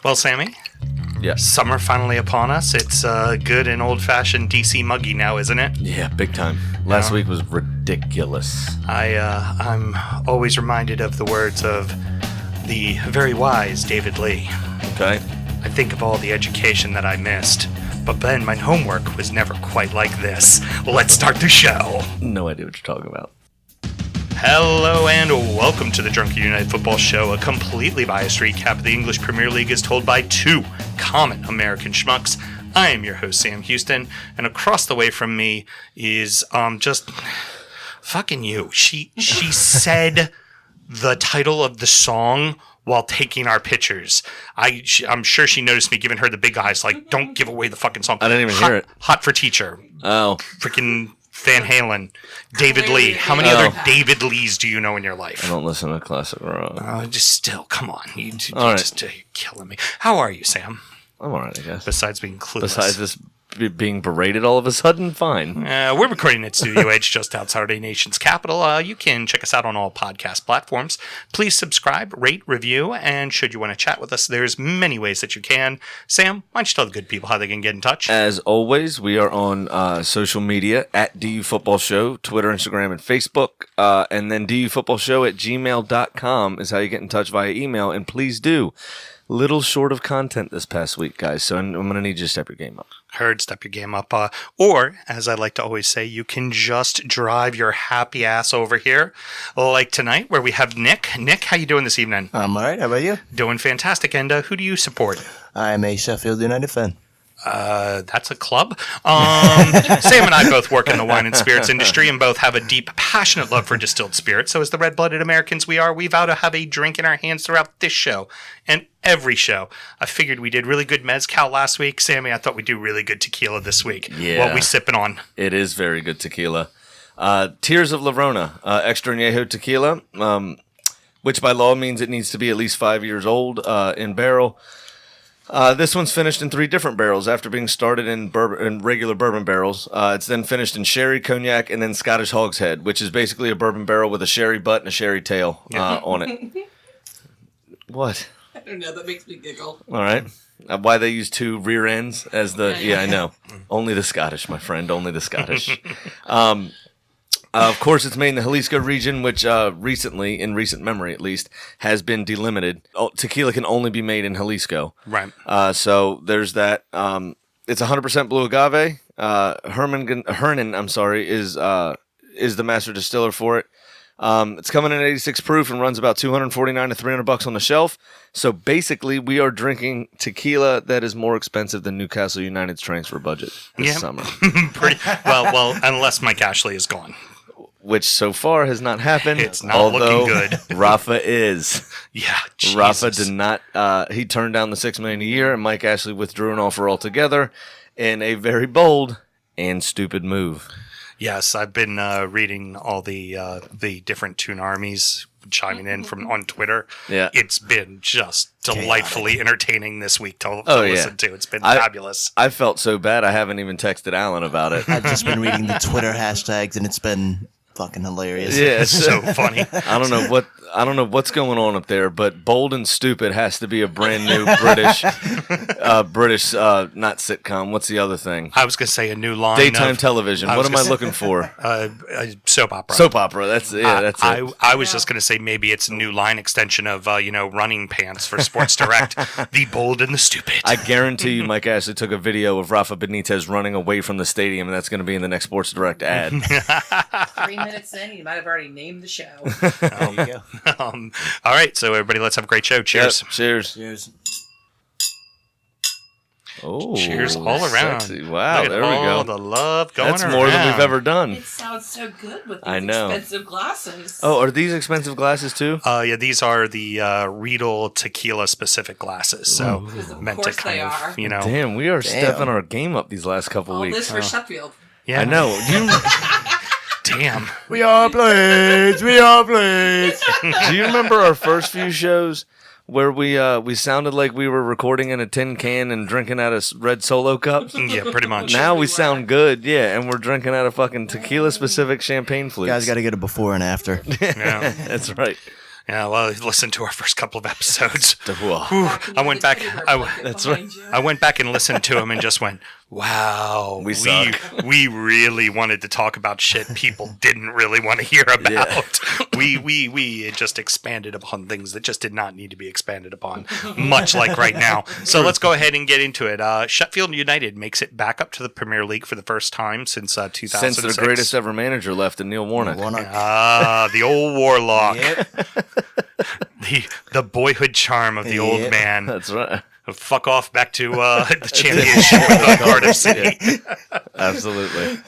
Well, Sammy, Yes. summer finally upon us. It's good and old-fashioned DC muggy now, isn't it? Yeah, big time. Last week was ridiculous. I'm always reminded of the words of the very wise David Lee. Okay. I think of all the education that I missed, but then my homework was never quite like this. Let's start the show. No idea what you're talking about. Hello and welcome to the Drunkard United Football Show, a completely biased recap of the English Premier League as told by two common American schmucks. I am your host, Sam Huston, and across the way from me is just fucking you. She said the title of the song while taking our pictures. I'm sure she noticed me giving her the big eyes, like, don't give away the fucking song. I didn't even hear it. Hot for Teacher. Oh. Freaking Van Halen. David Lee. How many other David Lees do you know in your life? I don't listen to classic rock. Just still, come on. You're killing me. How are you, Sam? I'm alright, I guess. Besides being clueless. Besides this being berated all of a sudden, fine. We're recording at Studio Edge just outside our nation's capital. You can check us out on all podcast platforms. Please subscribe, rate, review, and should you want to chat with us, there's many ways that you can. Sam, why don't you tell the good people how they can get in touch? As always, we are on social media at DUfootballshow, Twitter, Instagram, and Facebook. And then DUfootballshow@gmail.com is how you get in touch via email. And please do. Little short of content this past week, guys. So I'm going to need you to step your game up. Heard, step your game up. Or, as I like to always say, you can just drive your happy ass over here. Like tonight, where we have Nick. Nick, how you doing this evening? I'm all right. How about you? Doing fantastic. And who do you support? I'm a Sheffield United fan. That's a club. Sam and I both work in the wine and spirits industry and both have a deep, passionate love for distilled spirits. So as the red-blooded Americans we are, we vow to have a drink in our hands throughout this show and every show. I figured we did really good mezcal last week. Sammy, I thought we'd do really good tequila this week. Yeah. What we sipping on? It is very good tequila. Tears of Llorona, extra anejo tequila, which by law means it needs to be at least 5 years old in barrel. This one's finished in 3 different barrels after being started in regular bourbon barrels. It's then finished in sherry, cognac, and then Scottish hogshead, which is basically a bourbon barrel with a sherry butt and a sherry tail on it. What? I don't know. That makes me giggle. All right. Why they use 2 rear ends as the... Yeah, I know. Only the Scottish, my friend. Only the Scottish. Of course, it's made in the Jalisco region, which recently, in recent memory at least, has been delimited. Tequila can only be made in Jalisco. Right. So there's that. It's 100% blue agave. Hernan, is the master distiller for it. It's coming in 86 proof and runs about $249 to $300 on the shelf. So basically, we are drinking tequila that is more expensive than Newcastle United's transfer budget this summer. Well, unless Mike Ashley is gone. Which so far has not happened. It's not looking good. Rafa is. Yeah, Jesus. Rafa did not. He turned down the $6 million a year, and Mike Ashley withdrew an offer altogether in a very bold and stupid move. Yes, I've been reading all the different tune armies chiming in from on Twitter. Yeah, it's been just delightfully entertaining this week to listen to. It's been fabulous. I felt so bad I haven't even texted Alan about it. I've just been reading the Twitter hashtags, and it's been fucking hilarious. Yeah, it's so funny. I don't know what's going on up there, but bold and stupid has to be a brand new British not sitcom. What's the other thing? I was gonna say a new line. Daytime television. What am I looking for? Soap opera. Soap opera. That's it. I was just gonna say maybe it's a new line extension of running pants for Sports Direct. The bold and the stupid. I guarantee you, Mike Ashley took a video of Rafa Benitez running away from the stadium, and that's going to be in the next Sports Direct ad. 3 minutes in, you might have already named the show. There you go. All right, so everybody, let's have a great show. Cheers. Yep, cheers. Cheers. Oh, cheers all around. Sexy. Wow, there we all go. All the love going That's around. more than we've ever done. It sounds so good with I these know. expensive glasses. Oh, are these expensive glasses too? Yeah, these are the Riedel tequila specific glasses. So meant to kind of, Damn, we are stepping our game up these last couple all weeks. this for Sheffield. Yeah, I know. Damn. We are Blades. We are Blades. Do you remember our first few shows where we sounded like we were recording in a tin can and drinking out of red Solo cups? Yeah, pretty much. Now we sound good, yeah, and we're drinking out of fucking tequila-specific champagne flutes. You guys got to get a before and after. Yeah. That's right. Yeah, well, listen to our first couple of episodes. Whew. I went back. That's right. I went back and listened to them and just went, "Wow, We suck." we really wanted to talk about shit people didn't really want to hear about. Yeah. We it just expanded upon things that just did not need to be expanded upon, much like right now. So let's go ahead and get into it. Sheffield United makes it back up to the Premier League for the first time since 2006. Since the greatest ever manager left in Neil Warnock. The old Warlock. Yep. The boyhood charm of the old man. That's right. Fuck off back to the championship with Cardiff City. Absolutely.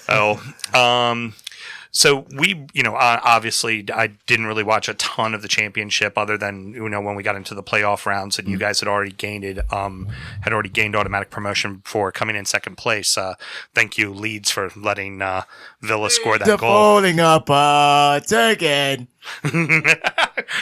So we, obviously I didn't really watch a ton of the championship other than, when we got into the playoff rounds and you guys had already gained automatic promotion before coming in second place. Thank you, Leeds, for letting Villa score that goal. Folding up, again.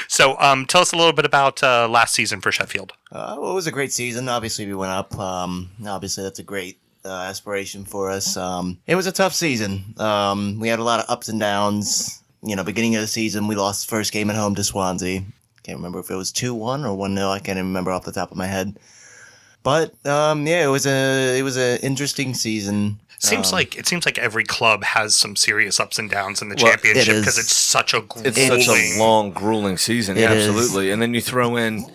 So tell us a little bit about last season for Sheffield. Well, it was a great season. Obviously, we went up. Obviously, that's a great aspiration for us. It was a tough season. We had a lot of ups and downs. Beginning of the season, we lost the first game at home to Swansea. Can't remember if it was 2-1 or 1-0. I can't even remember off the top of my head. But it was an interesting season. Seems like every club has some serious ups and downs in the championship because it's such a long, grueling season. It absolutely. And then you throw in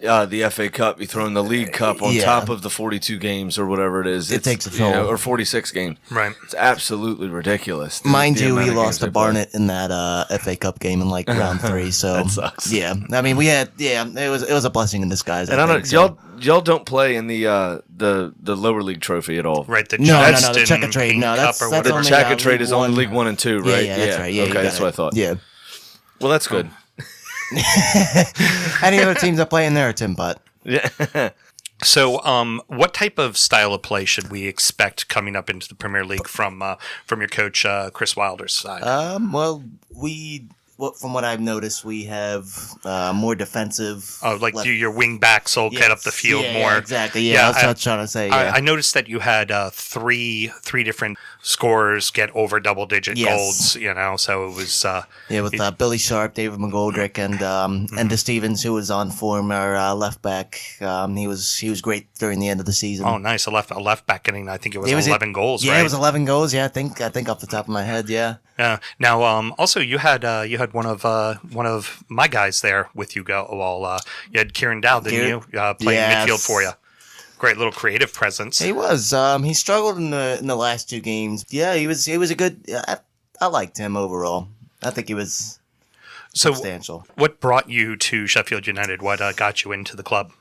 the FA Cup, you throw in the League Cup on top of the 42 games or whatever it is. It takes a toll. Or 46 games. Right. It's absolutely ridiculous. Mind you, we lost to Barnet in that FA Cup game in round 3. So that sucks. Yeah, I mean it was a blessing in disguise. And I don't y'all don't play in the lower league trophy at all, right? The the Checkatrade. No, that's or only the Checkatrade is only League 1 and 2, right? Yeah, that's right. Yeah, okay, that's what I thought. Yeah. Well, that's good. Any other teams that play in there are Tim Butt. Yeah. So, what type of style of play should we expect coming up into the Premier League from your coach Chris Wilder's side? Well, from what I've noticed, we have more defensive. Oh, your wing backs will get up the field more. Yeah, exactly. Yeah, that's what I was trying to say. Yeah. I noticed that you had three different scorers get over double-digit goals. So it was with Billy Sharp, David McGoldrick, and the Stevens, who was on form, our left back. He was great during the end of the season. Oh, nice! A left back getting, I think it was 11 goals. Yeah, right? it was 11 goals. Yeah, I think off the top of my head. Yeah. Now, also you had one of my guys there with you go. You had Kieran Dowd, didn't you? Playing midfield for you. Great little creative presence. He was. He struggled in the last 2 games. Yeah, he was a good. I liked him overall. I think he was substantial. What brought you to Sheffield United? What got you into the club?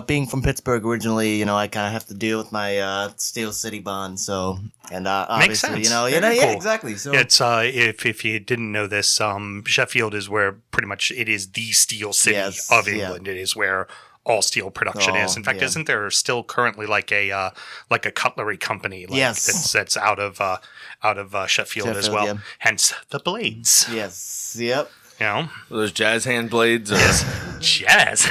Being from Pittsburgh originally, I kind of have to deal with my Steel City bond. So, and obviously, makes sense. Yeah, exactly. So it's if you didn't know this, Sheffield is where pretty much it is the Steel City of England. Yeah. It is where all steel production is. In fact, isn't there still currently like a cutlery company that's out of Sheffield as well? Yeah. Hence the Blades. Yes. Yep. Those jazz hand blades. Jazz.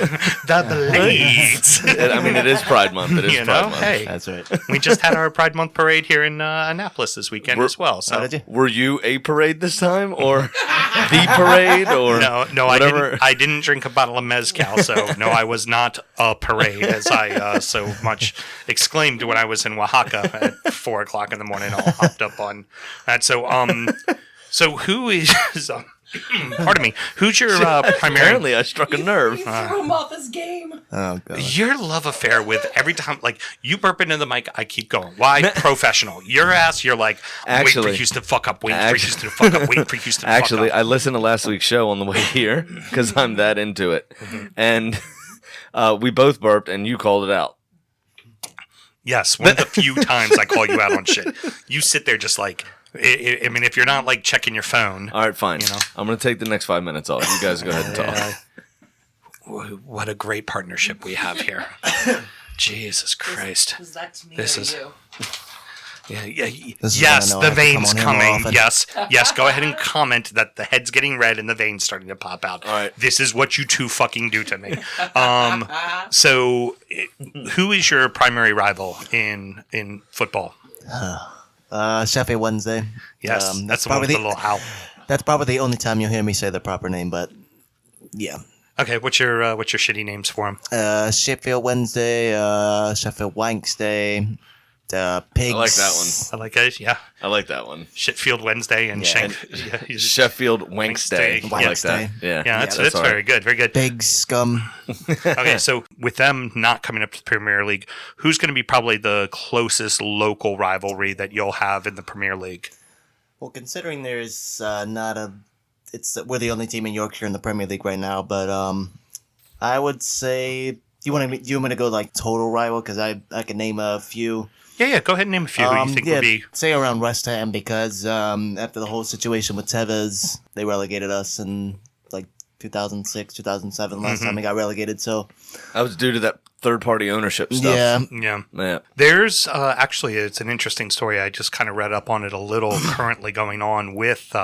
The Blades. I mean, it is Pride Month. It is Pride Month. Hey, that's right. We just had our Pride Month parade here in Annapolis this weekend as well. So, were you a parade this time, or the parade, or no? Whatever? I didn't drink a bottle of mezcal, so no, I was not a parade, as I so much exclaimed when I was in Oaxaca at 4 o'clock in the morning, all hopped up on that. So who is? Pardon me. Who's your primary? Apparently, I struck a nerve. You threw him off his game. Oh god. Your love affair with every time, you burp into the mic, I keep going. Why? Professional. Your ass, you're like, wait for Houston to fuck up. Wait for Houston to fuck up. Wait for Houston to fuck up. Actually, I listened to last week's show on the way here because I'm that into it, and we both burped, and you called it out. Yes, one of the few times I call you out on shit. You sit there just like. I mean, if you're not checking your phone. All right, fine. I'm going to take the next 5 minutes off. You guys go ahead and talk. What a great partnership we have here. Jesus Christ. Was that to me this or is. You? Yeah. Yes, the vein's coming. Yes. Go ahead and comment that the head's getting red and the vein's starting to pop out. All right. This is what you two fucking do to me. So, who is your primary rival in football? Sheffield Wednesday. Yes, that's the one with the little owl. That's probably the only time you'll hear me say the proper name, but Yeah. Okay, what's your shitty names for them? Sheffield Wednesday, Sheffield Wednesday, Pigs. I like that one. I like it. Yeah, I like that one. Shitfield Wednesday and Yeah. Sheffield Wednesday. I like that. Yeah, Yeah, that's all very right. good. Very good. Pigs, scum. Okay, so with them not coming up to the Premier League, who's going to be probably the closest local rivalry that you'll have in the Premier League? Well, considering there's we're the only team in Yorkshire in the Premier League right now, but I would say, do you want me to go like total rival? Because I can name a few. Yeah, go ahead and name a few who you think would be. Say around West Ham, because after the whole situation with Tevez, they relegated us in like 2006, 2007, last time we got relegated. So I was due to that third-party ownership stuff. Yeah. There's actually, it's an interesting story. I just kind of read up on it a little currently going on with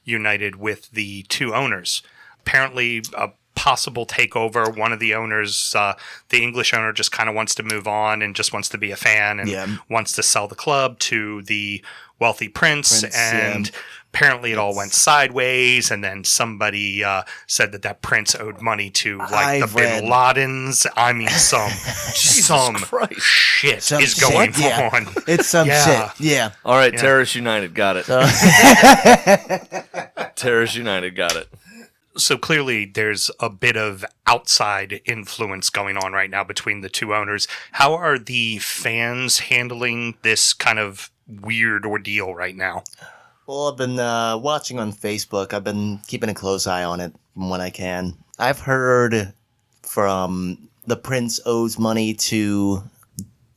United with the two owners. Apparently, a possible takeover. One of the owners, the English owner, just kind of wants to move on and just wants to be a fan and wants to sell the club to the wealthy prince. And apparently it all went sideways. And then somebody said that prince owed money to the Bin Ladens. I mean, some shit is going on. It's some shit. Yeah. All right, Terrorist United got it. Terrorist United got it. So clearly there's a bit of outside influence going on right now between the two owners. How are the fans handling this kind of weird ordeal right now? Well, I've been watching on Facebook. I've been keeping a close eye on it when I can. I've heard from the prince owes money to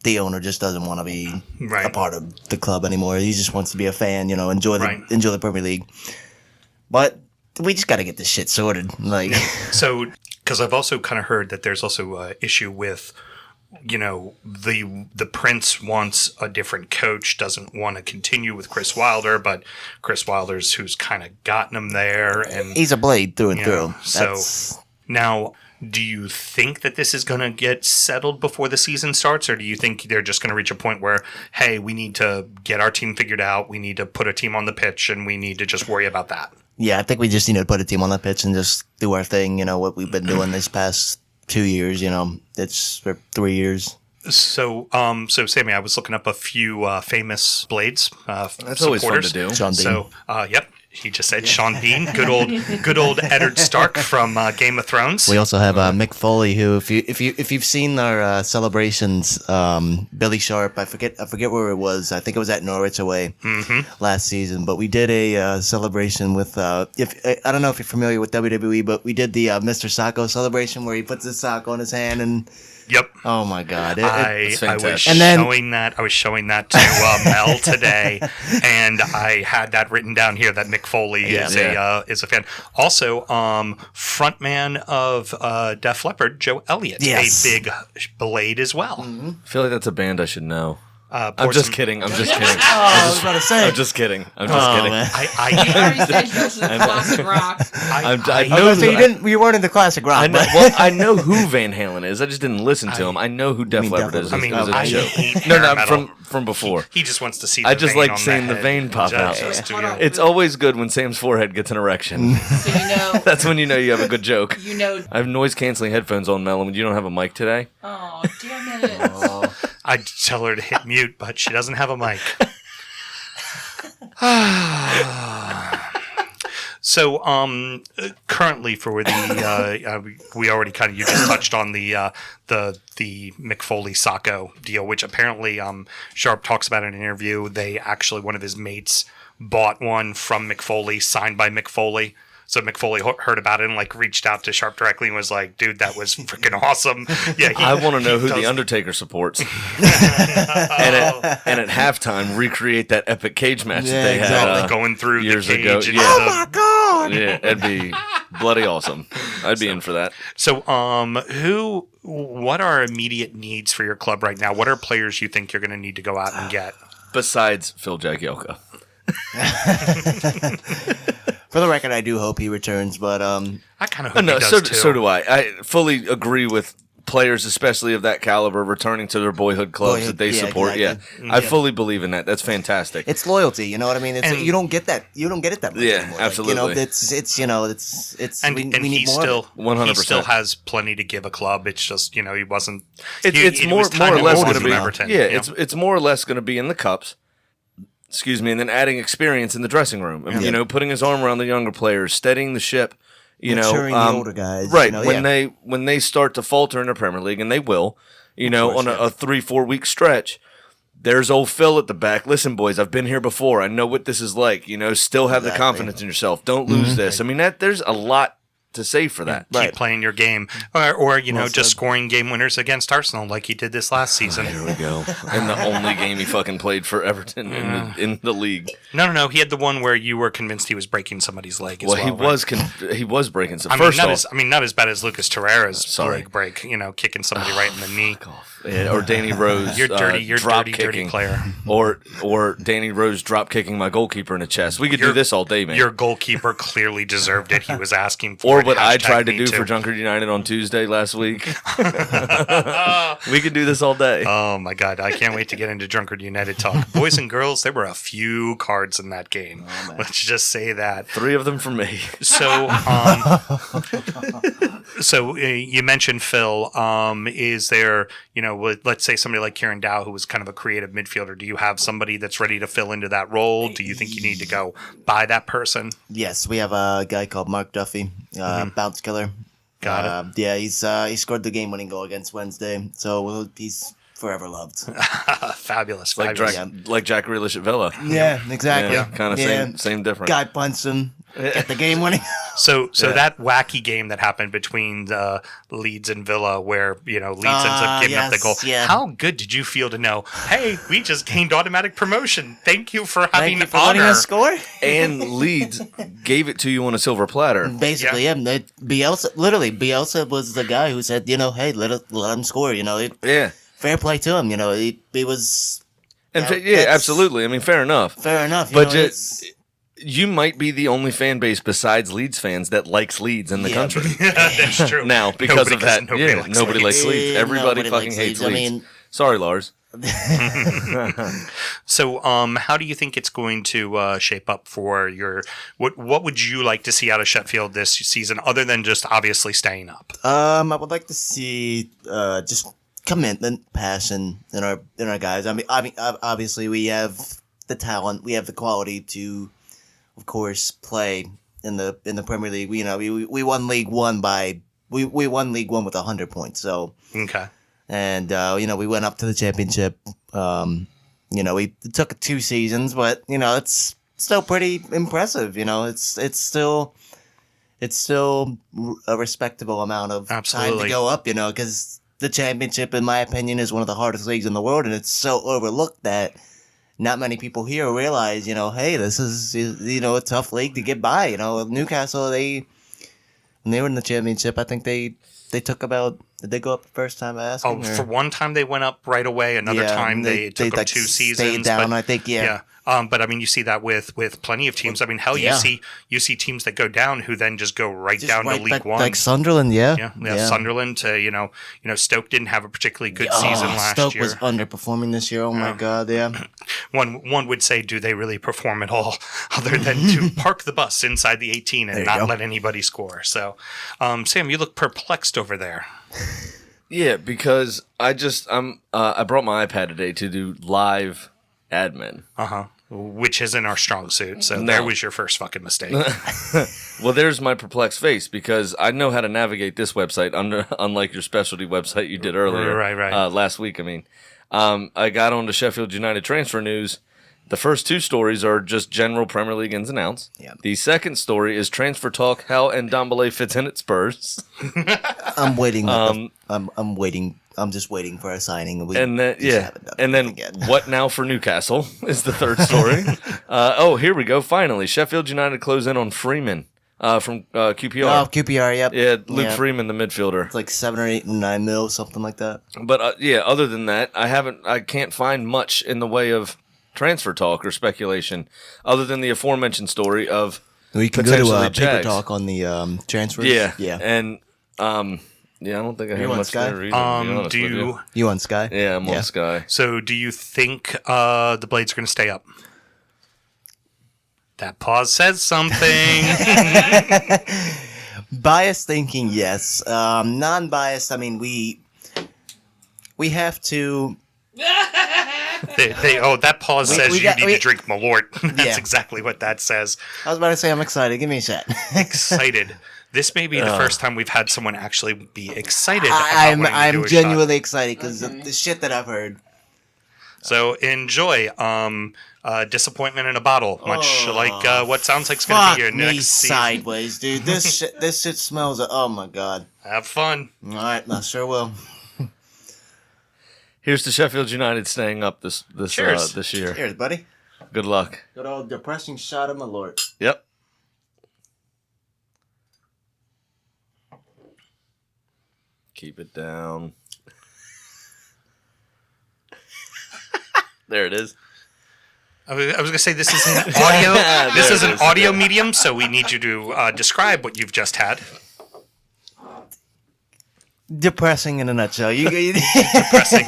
the owner, just doesn't want to be a part of the club anymore. He just wants to be a fan, enjoy the Premier League. But we just got to get this shit sorted. So, because I've also kind of heard that there's also an issue with, the prince wants a different coach, doesn't want to continue with Chris Wilder, but Chris Wilder's who's kind of gotten him there, and he's a blade through and through. So now, do you think that this is going to get settled before the season starts, or do you think they're just going to reach a point where, hey, we need to get our team figured out, we need to put a team on the pitch, and we need to just worry about that? Yeah, I think we just need to put a team on the pitch and just do our thing, what we've been doing this past 2 years, it's for 3 years. So Sammy, I was looking up a few famous Blades That's supporters. always fun to do. Sean Bean. So, he just said Sean Bean, good old Eddard Stark from Game of Thrones. We also have Mick Foley, who, if you've seen our celebrations, Billy Sharp, I forget where it was. I think it was at Norwich away last season. But we did a celebration with I don't know if you're familiar with WWE, but we did the Mr. Sacco celebration where he puts his sock on his hand and. Yep. Oh my God! I was showing that to Mel today, and I had that written down here that Mick Foley is a fan. Also, frontman of Def Leppard, Joe Elliott, a big Blade as well. I feel like that's a band I should know. I'm just kidding. I'm just kidding. I was about to say. I'm just kidding. I'm just kidding. Man. You already said most of the classic rock. I know you weren't into classic rock. I know who Van Halen is. I just didn't listen to him. I know who Def Leppard is. It was a joke. No, from before. He just wants to see. I just like seeing the vein pop out. It's always good when Sam's forehead gets an erection. So that's when you know you have a good joke. I have noise canceling headphones on, Mel, and you don't have a mic today. Oh, damn it. I'd tell her to hit mute, but she doesn't have a mic. So, currently for the we already you just touched on the Mick Foley Sacco deal, which apparently Sharp talks about in an interview. They actually, one of his mates bought one from Mick Foley, signed by Mick Foley. So Mick Foley heard about it and reached out to Sharp directly and was like, "Dude, that was freaking awesome." Yeah, I want to know who the Undertaker supports, and at halftime recreate that epic cage match that they had going through years the cage ago. And oh my God! Yeah, it'd be bloody awesome. I'd be in for that. So, what are immediate needs for your club right now? What are players you think you're going to need to go out and get? Besides Phil Jagielka. For the record, I do hope he returns, but I kind of hope he does too. So do I. I fully agree with players, especially of that caliber, returning to their boyhood clubs that they support. Exactly. Yeah, I fully believe in that. That's fantastic. It's loyalty, you know what I mean? It's you don't get that. You don't get it that much anymore. Absolutely. It's And we need he more still of it. 100%. he still has plenty to give a club. It's just he wasn't. It's it more was time or to less move going on to be. from Everton, Yeah, you know? it's more or less going to be in the cups. Excuse me, and then adding experience in the dressing room. And, putting his arm around the younger players, steadying the ship. Maturing the older guys, right? When they start to falter in the Premier League, and they will, on a 3-4 week stretch. There's old Phil at the back. Listen, boys, I've been here before. I know what this is like. Still have the confidence in yourself. Don't lose this. I mean, there's a lot to say for that. Keep playing your game, or just scoring game winners against Arsenal like he did this last season. There we go. And the only game he fucking played for Everton in the league. No. He had the one where you were convinced he was breaking somebody's leg. As well, he right? he was breaking some. Not as bad as Lucas Torreira's leg break. Kicking somebody right in the knee. Yeah, or Danny Rose. You're dirty player. Or Danny Rose drop kicking my goalkeeper in the chest. We could do this all day, man. Your goalkeeper clearly deserved it. He was asking for or it. what I tried to do #MeToo. for Drunkard United on Tuesday last week. We could do this all day. Oh my God, I can't wait to get into Drunkard United talk. Boys and girls, there were a few cards in that game. Let's just say that. 3 of them for me. So, you mentioned Phil. Is there, let's say somebody like Kieran Dow, who was kind of a creative midfielder. Do you have somebody that's ready to fill into that role? Do you think you need to go buy that person? Yes, we have a guy called Mark Duffy, bounce killer. Got it. Yeah, he scored the game-winning goal against Wednesday, so he's forever loved. Fabulous. Like Jack Grealish at Villa. Yeah, exactly. Yeah, kind of same difference. Guy punched him, get the game-winning. So that wacky game that happened between Leeds and Villa, where Leeds ends up giving up the goal. Yeah. How good did you feel to know? Hey, we just gained automatic promotion. Thank you for having Thank you for letting honor. us score. And Leeds gave it to you on a silver platter. Basically, Bielsa was the guy who said, hey, let him score. Fair play to him. He was. And absolutely. I mean, fair enough. Fair enough. But you might be the only fan base besides Leeds fans that likes Leeds in the country. That's true. Now, because of that, nobody likes Leeds. Leeds. Everybody Nobody fucking likes hates Leeds. Leeds. Sorry, Lars. So, how do you think it's going to shape up for your? What would you like to see out of Sheffield this season, other than just obviously staying up? I would like to see just commitment, passion in our guys. I mean, obviously we have the talent, we have the quality to, of course, play in the Premier League. We won League One we won League One with 100 points. So Okay. And we went up to the championship. It took 2 seasons, but it's still pretty impressive. It's still a respectable amount of time Absolutely. to go up. Because the championship, in my opinion, is one of the hardest leagues in the world, and it's so overlooked that not many people here realize, hey, this is a tough league to get by. Newcastle, when they were in the championship, I think they took about. Did they go up the first time asking? For one time they went up right away. Another time they took them 2 seasons. Stayed down, I think. Yeah. But I mean, you see that with plenty of teams. I mean, hell, you see teams that go down who then just go right down to League One, like Sunderland. Yeah. Sunderland to Stoke didn't have a particularly good season last Stoke year. was underperforming this year. Oh my God, yeah. One would say, do they really perform at all, other than to park the bus inside the 18 and not let anybody score? So, Sam, you look perplexed over there. Yeah, because I brought my iPad today to do live admin. Which isn't our strong suit. So there was your first fucking mistake. Well, there's my perplexed face, because I know how to navigate this website, unlike your specialty website you did earlier. Right. Last week, I mean. I got on to Sheffield United transfer news. The first 2 stories are just general Premier League ins and outs. Yeah. The second story is transfer talk, how Ndombele fits in at Spurs. I'm waiting. I'm waiting. I'm just waiting for a signing. And then what now for Newcastle is the third story. Here we go. Finally, Sheffield United close in on Freeman from QPR. Oh, QPR, yep. Yeah, Luke Freeman, the midfielder. It's like 7 or 8 and 9 mil, something like that. But other than that, I can't find much in the way of transfer talk or speculation, other than the aforementioned story of we can go to potentially paper Jags. talk on the transfers. Yeah. And Yeah, I don't think I You have on much Sky? there either, to be honest Do with you? You on Sky? Yeah, I'm on Sky. So, do you think the Blades are going to stay up? That pause says something. Biased thinking, yes. Non-biased, I mean, we have to. That pause says you need to drink Malort. That's Yeah. exactly what that says. I was about to say I'm excited. Give me a shot. Excited. This may be the first time we've had someone actually be excited. About wanting to do I'm a genuinely excited because of the shit that I've heard. shot. So enjoy. Disappointment in a bottle, much like what sounds like it's going to Fuck be your me next season. sideways, dude. This shit smells. Oh my god. Have fun. All right, I sure will. Here's to Sheffield United staying up this Cheers. this year. Cheers, buddy. Good luck. Good old depressing shot of my lord. Yep. Keep it down. There it is. I was going to say this is an audio. This is an audio medium, so we need you to describe what you've just had. Depressing in a nutshell. Depressing.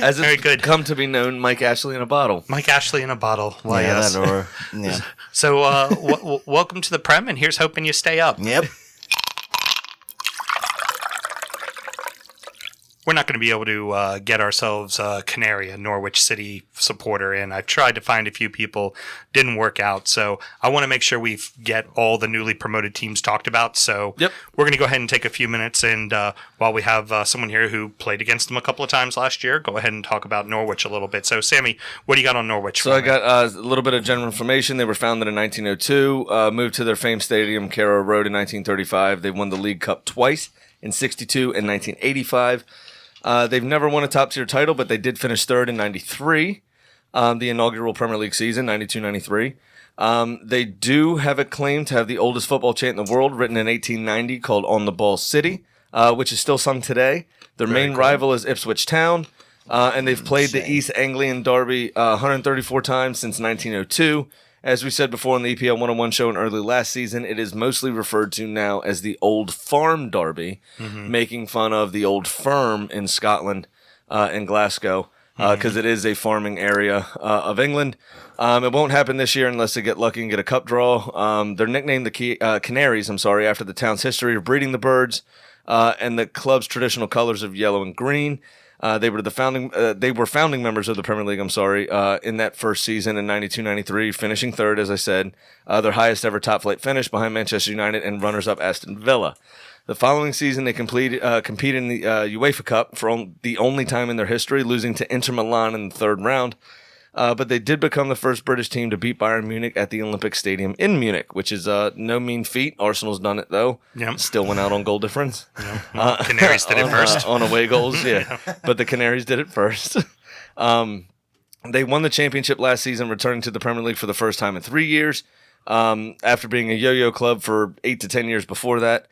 As Very it's good. come to be known, Mike Ashley in a bottle. Mike Ashley in a bottle. Why, yeah, yes. that or yeah. So, welcome to the Prem, and here's hoping you stay up. Yep. We're not going to be able to get ourselves Canary, a Norwich City supporter, in. I've tried to find a few people, didn't work out. So I want to make sure we get all the newly promoted teams talked about. So Yep. we're going to go ahead and take a few minutes, and while we have someone here who played against them a couple of times last year, go ahead and talk about Norwich a little bit. So Sammy, what do you got on Norwich? So I got a little bit of general information. They were founded in 1902, moved to their famed stadium, Carrow Road, in 1935. They won the League Cup twice, in 1962 and 1985. They've never won a top-tier title, but they did finish third in 93, the inaugural Premier League season, 92-93. They do have a claim to have the oldest football chant in the world, written in 1890, called On the Ball City, which is still sung today. Their main rival is Ipswich Town, and they've played the East Anglian Derby 134 times since 1902. As we said before on the EPL 101 show in early last season, it is mostly referred to now as the Old Farm Derby, making fun of the Old Firm in Scotland and Glasgow, because it is a farming area of England. It won't happen this year unless they get lucky and get a cup draw. They're nicknamed the Canaries, after the town's history of breeding the birds and the club's traditional colors of yellow and green. They were founding members of the Premier League, in that first season in 92-93, finishing third, as I said, their highest ever top-flight finish behind Manchester United and runners-up Aston Villa. The following season, they competed in the UEFA Cup for the only time in their history, losing to Inter Milan in the third round. But they did become the first British team to beat Bayern Munich at the Olympic Stadium in Munich, which is no mean feat. Arsenal's done it, though. Yep. Still went out on goal difference. Canaries did it first. On away goals, yeah. But the Canaries did it first. They won the championship last season, returning to the Premier League for the first time in 3 years. After being a yo-yo club for 8 to 10 years before that.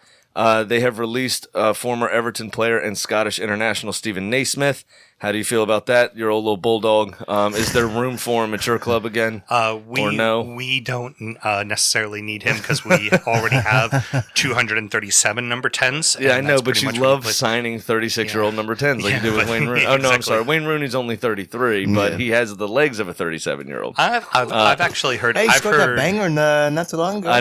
They have released former Everton player and Scottish international Stephen Naismith. How do you feel about that? Your old little bulldog. Is there room for a mature club again? Or no? We don't necessarily need him because we already have 237 number 10s. Yeah, I know, that's but pretty you much love what we put- signing 36-year-old number 10s like Yeah, you do with but- Wayne Rooney. Oh, no, I'm exactly. sorry. Wayne Rooney's only 33, but he has the legs of a 37-year-old. I've actually heard. Hey, he I've scored that heard. banger not too long ago.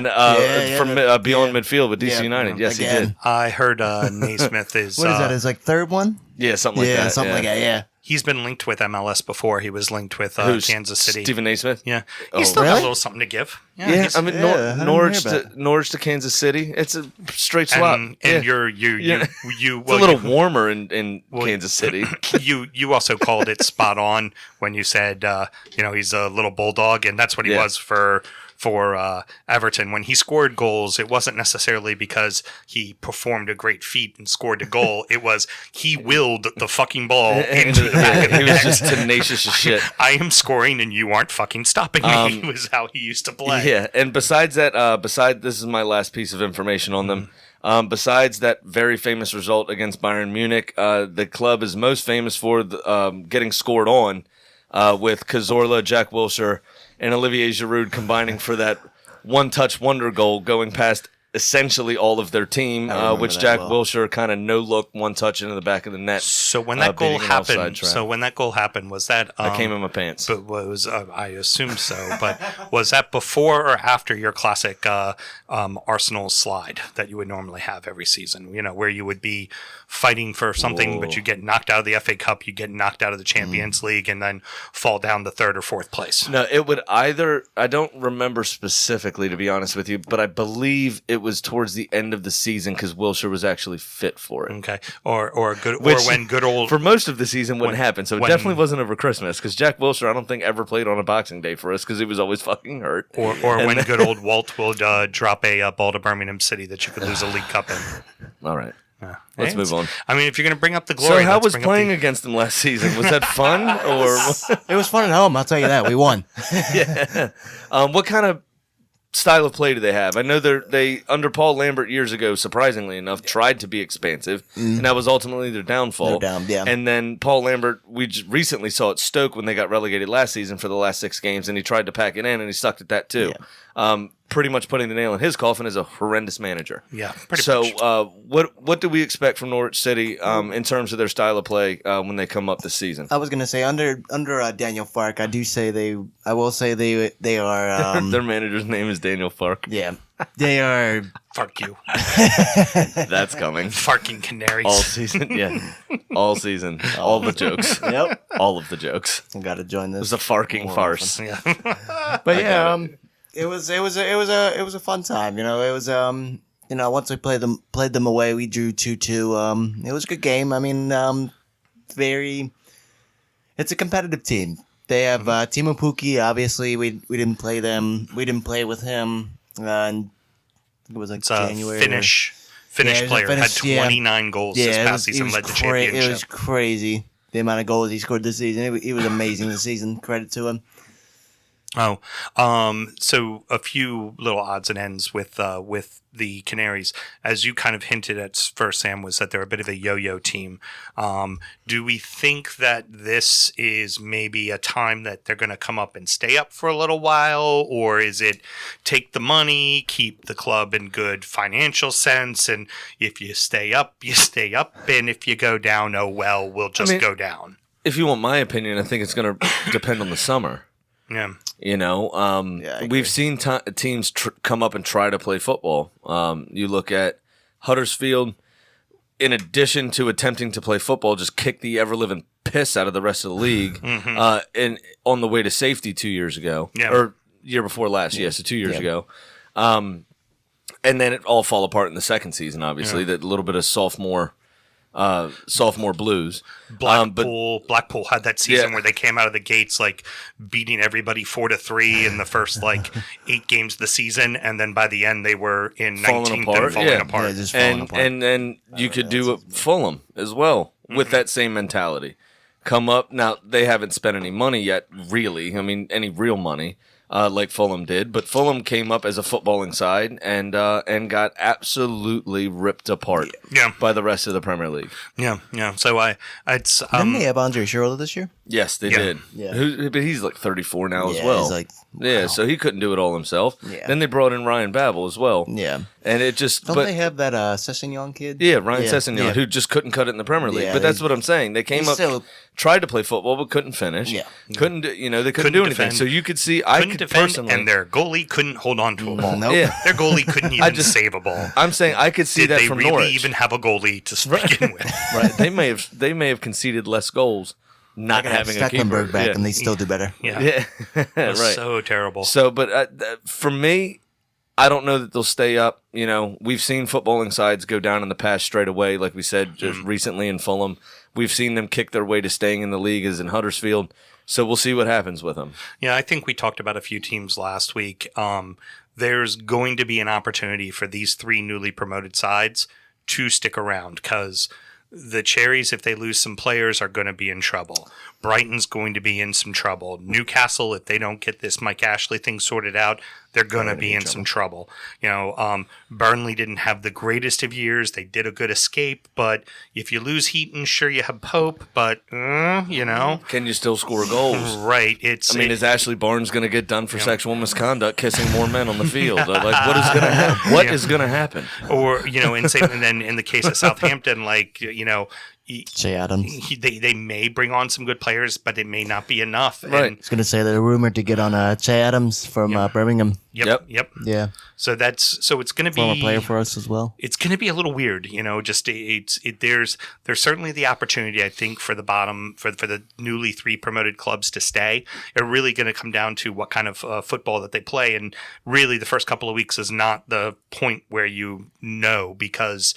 From Beyond Midfield with DC Yeah, United. Yes, again. he did. I heard Naismith is. What is that? His third one? Yeah, something like that. Something like that. Yeah. He's been linked with MLS before. He was linked with Who's Kansas City. Stephen Naismith? Yeah, Oh, he's still got a really? little something to give. Yeah, he's- I mean, Yeah, I didn't Norwich hear about Norwich to Kansas City. It's a straight swap. and Yeah. you Yeah. you It's a little warmer in Kansas City. you also called it spot on when you said he's a little bulldog, and that's what he Yeah. was for Everton. When he scored goals, it wasn't necessarily because he performed a great feat and scored a goal. It was he willed the fucking ball into the back of the He was net. just tenacious as shit. I am scoring and you aren't fucking stopping me was how he used to play. Yeah, and besides that, this is my last piece of information on them. Besides that very famous result against Bayern Munich, the club is most famous for getting scored on with Cazorla, Jack Wilshere, and Olivier Giroud combining for that one-touch wonder goal going past essentially all of their team, which Jack Wilshere kind of no look, one touch into the back of the net. So when that goal happened, was that I came in my pants? But was I assume so. But was that before or after your classic Arsenal slide that you would normally have every season? You know, where you would be fighting for something, but you get knocked out of the FA Cup, you get knocked out of the Champions League, and then fall down to third or fourth place. No, it would either. I don't remember specifically, to be honest with you, but I believe it was towards the end of the season because Wilshere was actually fit for it. Okay, or when good old for most of the season wouldn't happen. So it definitely wasn't over Christmas because Jack Wilshere, I don't think ever played on a Boxing Day for us because he was always fucking hurt. Or when good old Walt will drop a ball to Birmingham City that you could lose a League Cup in. All right. Let's move on. I mean, if you're going to bring up the glory, so how was playing against them last season? Was that fun or? It was fun at home. I'll tell you that we won. Yeah. What kind of style of play do they have? I know they under Paul Lambert years ago, surprisingly enough, tried to be expansive, and that was ultimately their downfall. They're down, yeah. And then Paul Lambert, we recently saw at Stoke when they got relegated last season for the last 6 games, and he tried to pack it in, and he stuck at that too. Yeah. Pretty much putting the nail in his coffin as a horrendous manager. Yeah, pretty much. So, what do we expect from Norwich City in terms of their style of play when they come up this season? I was going to say under Daniel Fark, I will say they are. Their manager's name is Daniel Fark. Yeah, they are. Fark you. That's coming. Farking canaries. All season, yeah. All season. All the jokes. Yep. All of the jokes. I got to join this. It was a farking farce. Yeah. But yeah, it was a fun time. You know, it was once we played them away, we drew 2-2. It was a good game. I mean, it's a competitive team. They have Timo Pukki. Obviously, we didn't play them. We didn't play with him. And it was like January. Finnish player had 29 goals this past season, led the championship. It was crazy the amount of goals he scored this season. It was amazing this season. Credit to him. Oh, so a few little odds and ends with the Canaries, as you kind of hinted at first, Sam, was that they're a bit of a yo-yo team. Do we think that this is maybe a time that they're going to come up and stay up for a little while, or is it take the money, keep the club in good financial sense, and if you stay up, and if you go down, oh well, we'll just go down? If you want my opinion, I think it's going to depend on the summer. Yeah. You know, we've seen teams come up and try to play football. You look at Huddersfield, in addition to attempting to play football, just kick the ever-living piss out of the rest of the league and on the way to safety 2 years ago. Yeah. Or year before last, so 2 years ago. And then it all fall apart in the second season, obviously. That little bit of sophomore blues. Blackpool had that season where they came out of the gates like beating everybody 4-3 in the first 8 games of the season, and then by the end they were in 19th and falling apart. Yeah, just falling apart. And then you could do it Fulham as well with that same mentality. Come up now. They haven't spent any money yet, really. I mean, any real money. Like Fulham did, but Fulham came up as a footballing side and got absolutely ripped apart by the rest of the Premier League. Yeah. So didn't they have Andre Schürrle this year? Yes, they did. Yeah. But he's like 34 now as well. He's like, wow. So he couldn't do it all himself. Yeah. Then they brought in Ryan Babel as well. Yeah. And it just don't they have that Sessegnon kid? Yeah, Ryan Sessegnon, who just couldn't cut it in the Premier League. But that's what I'm saying. They came up, tried to play football, but couldn't finish. Yeah. Couldn't they couldn't do anything. So you could see I could defend, personally, and their goalie couldn't hold on to a ball. Nope. Yeah. Their goalie couldn't even save a ball. I'm saying I could see that from Did they really Norwich. even have a goalie to begin with? Right. They may have conceded less goals not having a keeper. Stecklenburg back, and they still do better. Yeah. Right. So terrible. So, but for me, I don't know that they'll stay up. You know, we've seen footballing sides go down in the past straight away, like we said just recently in Fulham. We've seen them kick their way to staying in the league as in Huddersfield. So we'll see what happens with them. Yeah, I think we talked about a few teams last week. There's going to be an opportunity for these 3 newly promoted sides to stick around because the Cherries, if they lose some players, are going to be in trouble. Brighton's going to be in some trouble. Newcastle, if they don't get this Mike Ashley thing sorted out, they're going to be in some trouble. Burnley didn't have the greatest of years. They did a good escape, but if you lose Heaton, sure you have Pope, but Can you still score goals? Right. Is Ashley Barnes going to get done for sexual misconduct, kissing more men on the field? Like, what is going to happen? What is going to happen? Or and then in the case of Southampton, Che Adams. They may bring on some good players, but it may not be enough. Right. I was going to say they're rumored to get on Che Adams from Birmingham. Yep. Yeah. So it's going to be Former player for us as well. It's going to be a little weird, there's certainly the opportunity, I think, for the bottom for the newly 3 promoted clubs to stay. It's really going to come down to what kind of football that they play, and really the first couple of weeks is not the point where because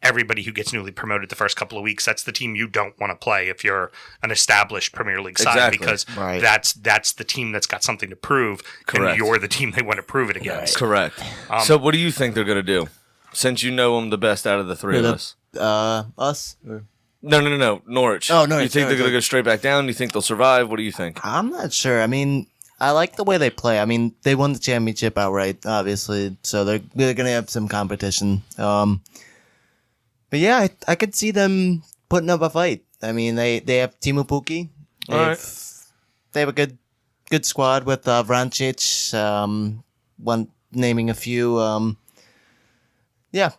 everybody who gets newly promoted the first couple of weeks, that's the team you don't want to play if you're an established Premier League side, because that's the team that's got something to prove, and you're the team they want to prove it against. Correct. So what do you think they're going to do, since you know them the best out of the 3 of us? Us? No. Norwich. Oh, Norwich. You think they're going to go straight back down? You think they'll survive? What do you think? I'm not sure. I mean, I like the way they play. I mean, they won the championship outright, obviously, so they're going to have some competition. But yeah, I could see them putting up a fight. I mean, they have Timu Pukki. They have a good squad with Vrancic. Naming a few. Yeah.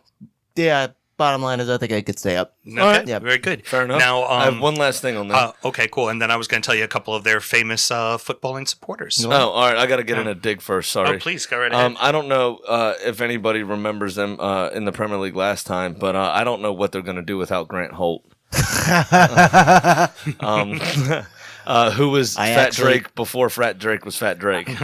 Bottom line is, I think I could stay up. Okay, yeah, very good. Fair enough. Now, I have one last thing on that. Okay, cool. And then I was going to tell you a couple of their famous footballing supporters. Oh, all right. I got to get in a dig first. Sorry. Oh, please, go right ahead. I don't know if anybody remembers them in the Premier League last time, but I don't know what they're going to do without Grant Holt. Who was Drake before Fat Drake was Fat Drake? Didn't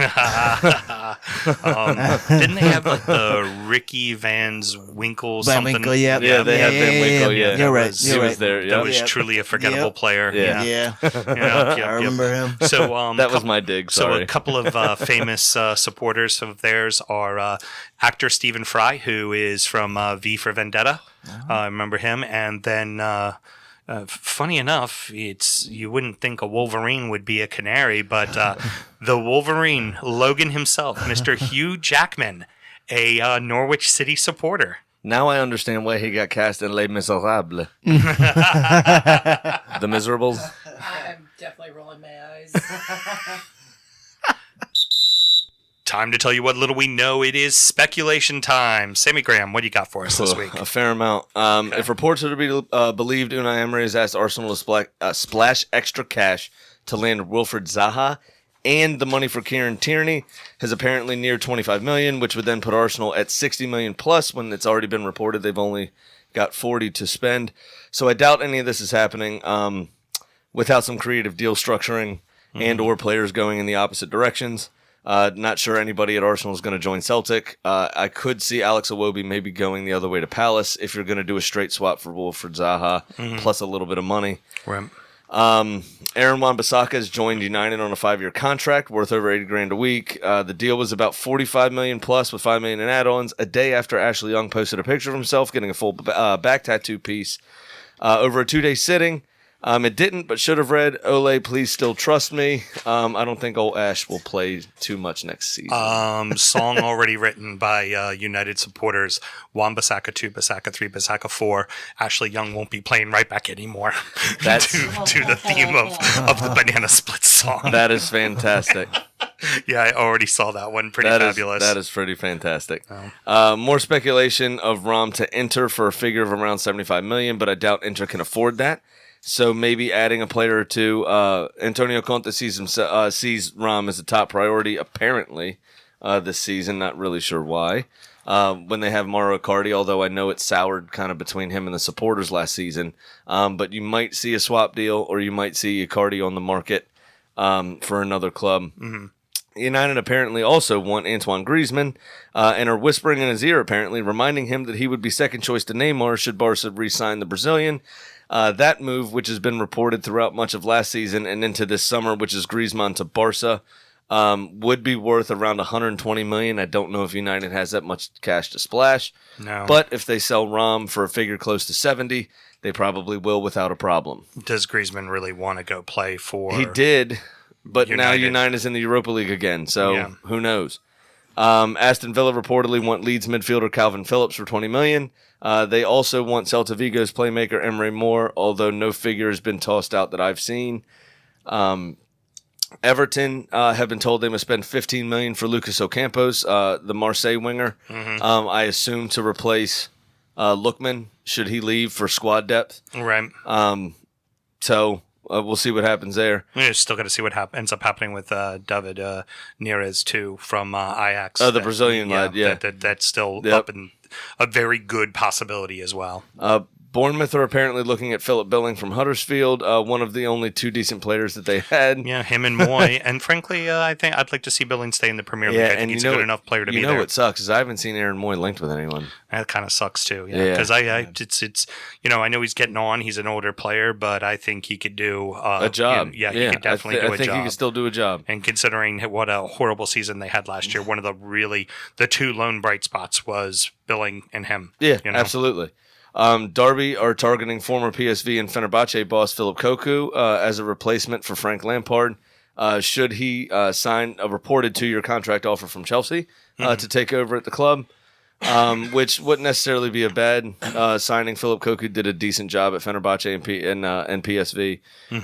they have the Ricky Van's Winkle something? Winkle, yeah. Yeah, they had Van Winkle, yeah. You're right. He was there. That was truly a forgettable player. Yeah. I remember him. So that was my dig, sorry. So a couple of famous supporters of theirs are actor Stephen Fry, who is from V for Vendetta. I remember him. And then... funny enough, you wouldn't think a Wolverine would be a canary, but the Wolverine, Logan himself, Mr. Hugh Jackman, a Norwich City supporter. Now I understand why he got cast in Les Miserables. The Miserables? I'm definitely rolling my eyes. Time to tell you what little we know. It is speculation time. Sammy Graham, what do you got for us this week? A fair amount. If reports are to be believed, Unai Emery has asked Arsenal to splash extra cash to land Wilfred Zaha, and the money for Kieran Tierney has apparently neared 25 million, which would then put Arsenal at 60 million plus, when it's already been reported they've only got 40 to spend. So I doubt any of this is happening without some creative deal structuring and or players going in the opposite directions. Not sure anybody at Arsenal is going to join Celtic. I could see Alex Iwobi maybe going the other way to Palace if you're going to do a straight swap for Wilfred Zaha plus a little bit of money. Right. Aaron Wan-Bissaka has joined United on a 5-year contract worth over 80 grand a week. The deal was about 45 million plus with 5 million in add-ons. A day after Ashley Young posted a picture of himself getting a full back tattoo piece over a 2-day sitting. It didn't, but should have read, Ole, please still trust me. I don't think old Ash will play too much next season. Song already written by United supporters. Wan-Bissaka 2, Bissaka 3, Bissaka 4. Ashley Young won't be playing right back anymore. That's to the theme of the Banana Split song. That is fantastic. Yeah, I already saw that one. Pretty fabulous. That is pretty fantastic. More speculation of Rom to Inter for a figure of around 75 million, but I doubt Inter can afford that. So maybe adding a player or two. Antonio Conte sees Rom as a top priority, apparently, this season. Not really sure why. When they have Mauro Icardi, although I know it soured kind of between him and the supporters last season. But you might see a swap deal, or you might see Icardi on the market for another club. Mm-hmm. United apparently also want Antoine Griezmann and are whispering in his ear, apparently, reminding him that he would be second choice to Neymar should Barca re-sign the Brazilian. That move, which has been reported throughout much of last season and into this summer, which is Griezmann to Barca, would be worth around 120 million. I don't know if United has that much cash to splash. No. But if they sell Rom for a figure close to 70, they probably will without a problem. Does Griezmann really want to go play for? He did, but now United. United is in the Europa League again, so Yeah. who knows? Aston Villa reportedly want Leeds midfielder Calvin Phillips for 20 million. They also want Celta Vigo's playmaker Emre Moore, although no figure has been tossed out that I've seen. Everton have been told they must spend 15 million for Lucas Ocampos, the Marseille winger. I assume to replace Lookman should he leave for squad depth. Right. So we'll see what happens there. We're still got to see what ends up happening with David Neres too from Ajax. The Brazilian lad, yeah. That's still Yep. up and a very good possibility as well. Bournemouth are apparently looking at Philip Billing from Huddersfield, one of the only two decent players that they had. Yeah, him and Moy. And frankly, I think I'd like to see Billing stay in the Premier League. I think he's a good enough player to be there. You know what sucks is I haven't seen Aaron Moy linked with anyone. That kind of sucks too. Yeah, because it's I know he's getting on. He's an older player, but I think he could do a job. He could definitely do a job. I think he could still do a job. And considering what a horrible season they had last year, one of the two lone bright spots was Billing and him. Yeah, absolutely. Derby are targeting former PSV and Fenerbahce boss Philip Koku as a replacement for Frank Lampard. Should he sign a reported 2-year contract offer from Chelsea to take over at the club, which wouldn't necessarily be a bad signing. Philip Koku did a decent job at Fenerbahce and PSV,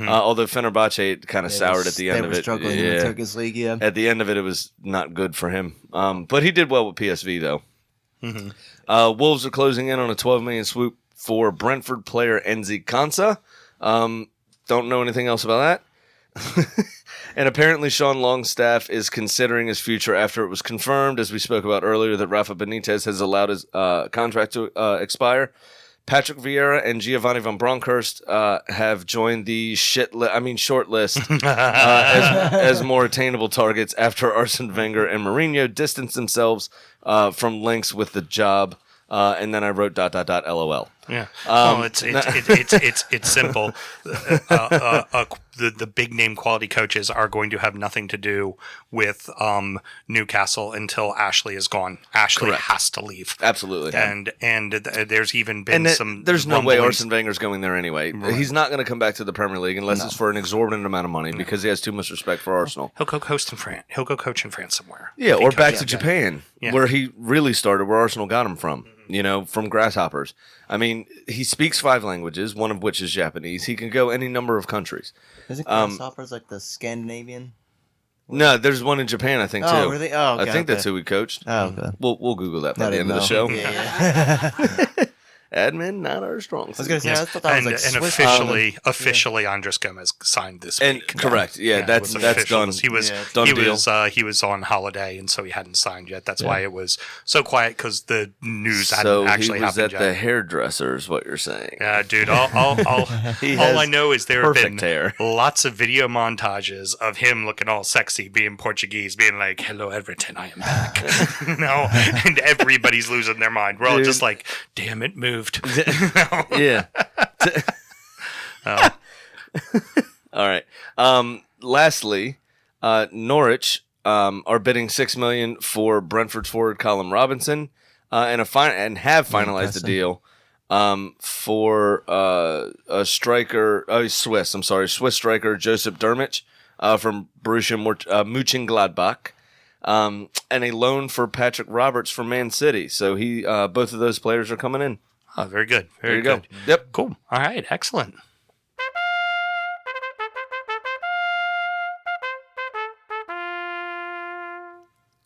although Fenerbahce kind of soured at the end of it. They were struggling in the Turkish league, yeah. At the end of it was not good for him. But he did well with PSV, though. Wolves are closing in on a 12 million swoop for Brentford player Enzi Konsa. Don't know anything else about that. And apparently Sean Longstaff is considering his future after it was confirmed, as we spoke about earlier, that Rafa Benitez has allowed his contract to expire. Patrick Vieira and Giovanni van Bronckhorst have joined the short list as more attainable targets after Arsene Wenger and Mourinho distanced themselves from links with the job. And then I wrote ... LOL. Yeah. It's simple. The big name quality coaches are going to have nothing to do with Newcastle until Ashley is gone. Ashley has to leave. Absolutely. And there's even been some. There's no way Arsene Wenger's going there anyway. Right. He's not going to come back to the Premier League unless it's for an exorbitant amount of money because he has too much respect for Arsenal. He'll go coach in France. He'll go coach in France somewhere. Yeah, or back to Japan, where he really started, where Arsenal got him from. From grasshoppers. I mean, he speaks 5 languages, one of which is Japanese. He can go any number of countries. Is it grasshoppers like the Scandinavian? No, there's one in Japan, I think, too. Oh, really? Oh, okay, I think that's who we coached. Oh, okay. We'll Google that by the end of the show. Yeah. Admin, not our strong suit. I was going to say, I thought that was like Swiss. Officially, Andres Gomez signed this week. Correct. Yeah, that's done. He was he was on holiday, and so he hadn't signed yet. That's why it was so quiet because the news hadn't actually happened yet. So he was at the hairdresser, is what you're saying. Yeah, dude. All I know is there have been hair. Lots of video montages of him looking all sexy, being Portuguese, being like, "Hello, Everton, I am back." And everybody's losing their mind. We're all just like, "Damn, it moved." Yeah. All right. Lastly, Norwich are bidding $6 million for Brentford's forward Callum Robinson, and have finalized the deal for a striker, Swiss striker Joseph Dermich from Borussia Mönchengladbach. And a loan for Patrick Roberts from Man City. So both of those players are coming in. Oh, very good. Very good. Go. Yep. Cool. All right. Excellent.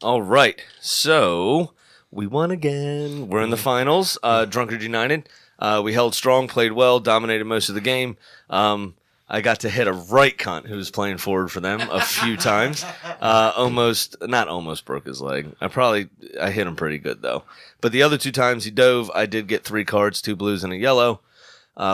All right. So we won again. We're in the finals. Drunkard United. We held strong, played well, dominated most of the game. I got to hit a right cunt who was playing forward for them a few times. Not almost broke his leg. I hit him pretty good, though. But the other 2 times he dove, I did get 3 cards, 2 blues, and a yellow,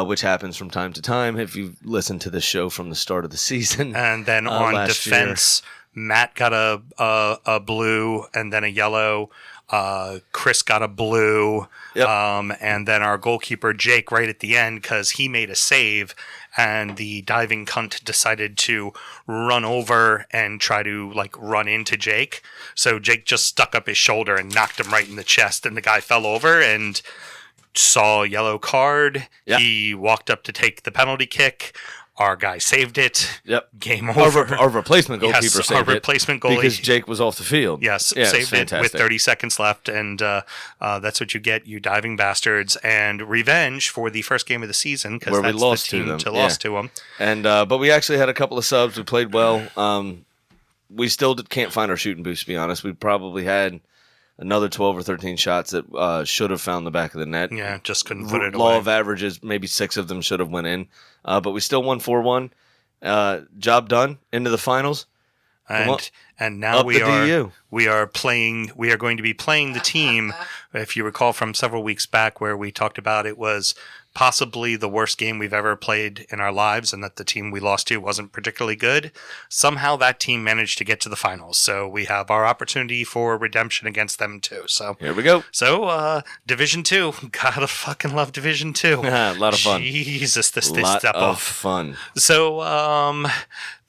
which happens from time to time if you've listened to this show from the start of the season. And then on defense, Matt got a blue and then a yellow. Chris got a blue. Yep. And then our goalkeeper, Jake, right at the end, because he made a save, and the diving cunt decided to run over and try to, run into Jake. So Jake just stuck up his shoulder and knocked him right in the chest, and the guy fell over and saw a yellow card. Yep. He walked up to take the penalty kick. Our guy saved it. Yep. Game over. Our replacement goalkeeper saved our replacement goalie. because Jake was off the field. Yes, yeah, saved it with 30 seconds left, and that's what you get, you diving bastards. And revenge for the first game of the season, because that's lost the team to them. lost to them. And but we actually had a couple of subs. We played well. We still can't find our shooting boots, to be honest. We probably had another 12 or 13 shots that should have found the back of the net. Yeah, just couldn't put it Law away. of averages, maybe 6 of them should have went in. But we still won 4-1. Job done. Into the finals. And now Up we the are DU. we are going to be playing the team, if you recall from several weeks back, where we talked about it was possibly the worst game we've ever played in our lives, and that the team we lost to wasn't particularly good. Somehow that team managed to get to the finals, so we have our opportunity for redemption against them too. So Here we go. So Division 2, gotta fucking love Division 2. A lot of fun. Jesus, this Lot step of off. fun. So,